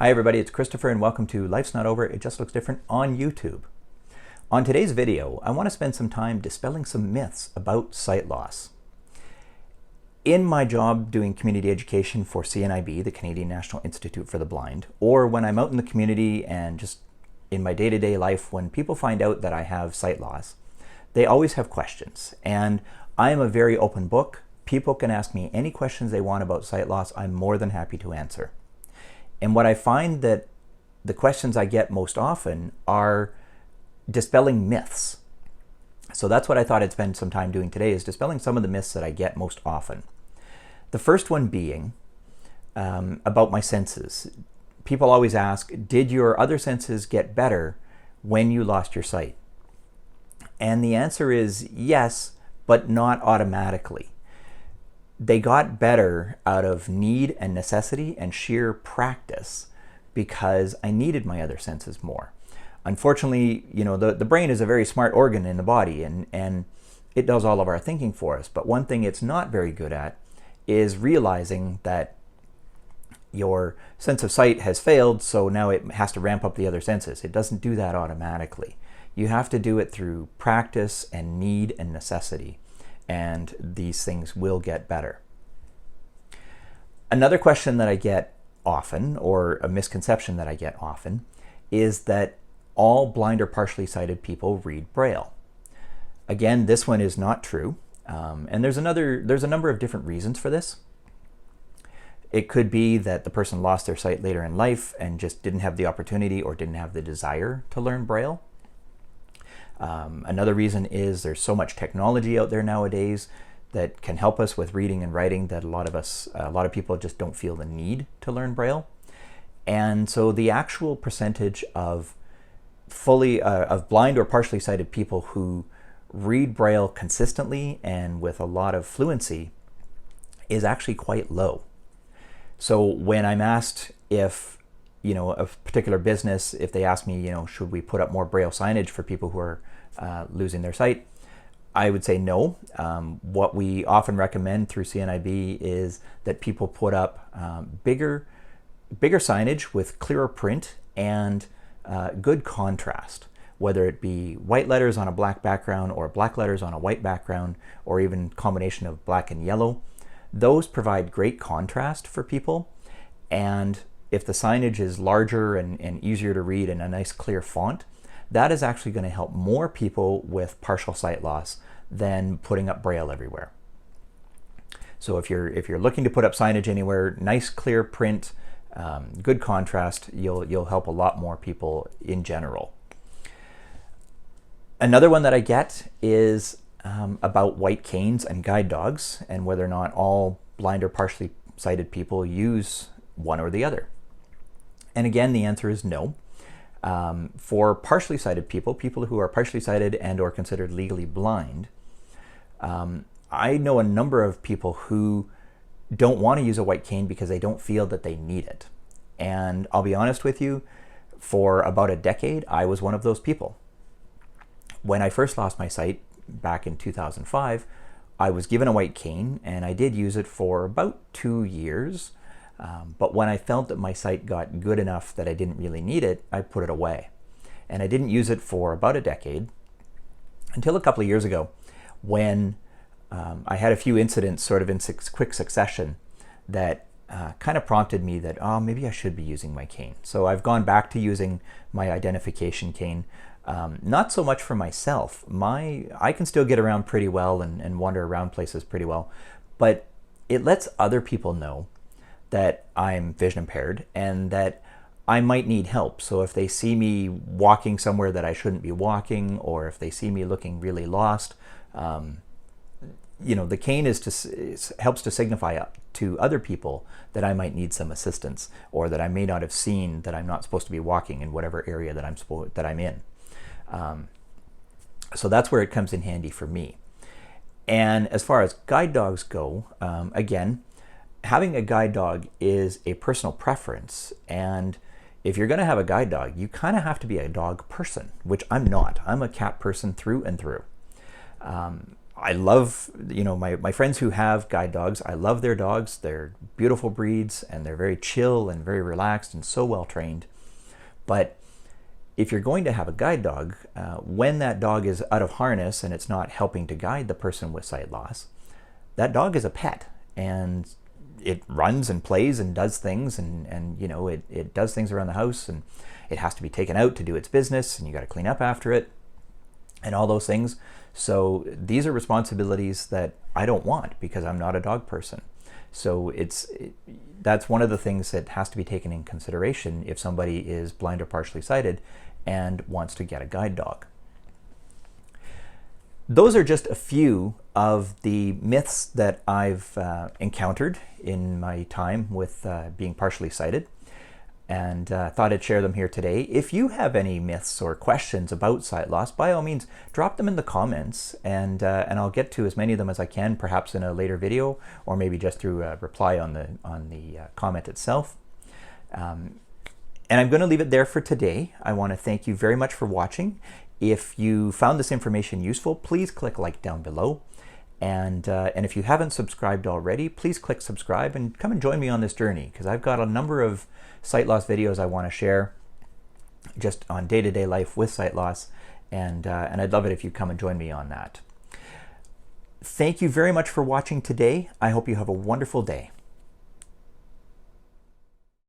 Hi everybody, it's Christopher and welcome to Life's Not Over, It Just Looks Different on YouTube. On today's video, I want to spend some time dispelling some myths about sight loss. In my job doing community education for CNIB, the Canadian National Institute for the Blind, or when I'm out in the community and just in my day-to-day life, when people find out that I have sight loss, they always have questions. And I am a very open book. People can ask me any questions they want about sight loss. I'm more than happy to answer. And what I find that the questions I get most often are dispelling myths. So that's what I thought I'd spend some time doing today, is dispelling some of the myths that I get most often. The first one being about my senses. People always ask, did your other senses get better when you lost your sight? And the answer is yes, but not automatically. They got better out of need and necessity and sheer practice because I needed my other senses more. Unfortunately, you know, the brain is a very smart organ in the body and it does all of our thinking for us. But one thing it's not very good at is realizing that your sense of sight has failed, so now it has to ramp up the other senses. It doesn't do that automatically. You have to do it through practice and need and necessity. And these things will get better. Another question that I get often, or a misconception that I get often, is that all blind or partially sighted people read Braille. Again, this one is not true, and there's a number of different reasons for this. It could be that the person lost their sight later in life and just didn't have the opportunity or didn't have the desire to learn Braille. Another reason is there's so much technology out there nowadays that can help us with reading and writing that a lot of people just don't feel the need to learn Braille. And so the actual percentage of of blind or partially sighted people who read Braille consistently and with a lot of fluency is actually quite low. So when I'm asked if, you know, a particular business, if they ask me, you know, should we put up more Braille signage for people who are losing their sight, I would say no. What we often recommend through CNIB is that people put up bigger signage with clearer print and good contrast, whether it be white letters on a black background or black letters on a white background, or even combination of black and yellow. Those provide great contrast for people, and if the signage is larger and easier to read in a nice clear font, that is actually going to help more people with partial sight loss than putting up Braille everywhere. So if you're looking to put up signage anywhere, nice clear print, good contrast, you'll help a lot more people in general. Another one that I get is about white canes and guide dogs, and whether or not all blind or partially sighted people use one or the other. And again, the answer is no. For partially sighted people who are partially sighted and or considered legally blind, I know a number of people who don't want to use a white cane because they don't feel that they need it. And I'll be honest with you, for about a decade, I was one of those people. When I first lost my sight back in 2005, I was given a white cane and I did use it for about 2 years. But when I felt that my sight got good enough that I didn't really need it, I put it away. And I didn't use it for about a decade until a couple of years ago when I had a few incidents sort of in quick succession that kind of prompted me that, oh, maybe I should be using my cane. So I've gone back to using my identification cane, not so much for myself. I can still get around pretty well and wander around places pretty well, but it lets other people know that I'm vision impaired and that I might need help. So if they see me walking somewhere that I shouldn't be walking, or if they see me looking really lost, you know, the cane helps to signify to other people that I might need some assistance, or that I may not have seen that I'm not supposed to be walking in whatever area that I'm in. So that's where it comes in handy for me. And as far as guide dogs go, again, having a guide dog is a personal preference, and if you're going to have a guide dog, you kind of have to be a dog person, which I'm not. I'm a cat person through and through. I love, my friends who have guide dogs, I love their dogs. They're beautiful breeds and they're very chill and very relaxed and so well trained. But if you're going to have a guide dog, when that dog is out of harness and it's not helping to guide the person with sight loss, that dog is a pet and it runs and plays and does things and it does things around the house, and it has to be taken out to do its business, and you got to clean up after it and all those things. So these are responsibilities that I don't want because I'm not a dog person. So that's one of the things that has to be taken in consideration if somebody is blind or partially sighted and wants to get a guide dog. Those are just a few of the myths that I've encountered in my time with being partially sighted, and thought I'd share them here today. If you have any myths or questions about sight loss, by all means, drop them in the comments, and I'll get to as many of them as I can, perhaps in a later video, or maybe just through a reply on the comment itself. And I'm going to leave it there for today. I want to thank you very much for watching. If you found this information useful, please click like down below. And if you haven't subscribed already, please click subscribe and come and join me on this journey, because I've got a number of sight loss videos I want to share just on day-to-day life with sight loss, and I'd love it if you come and join me on that. Thank you very much for watching today. I hope you have a wonderful day.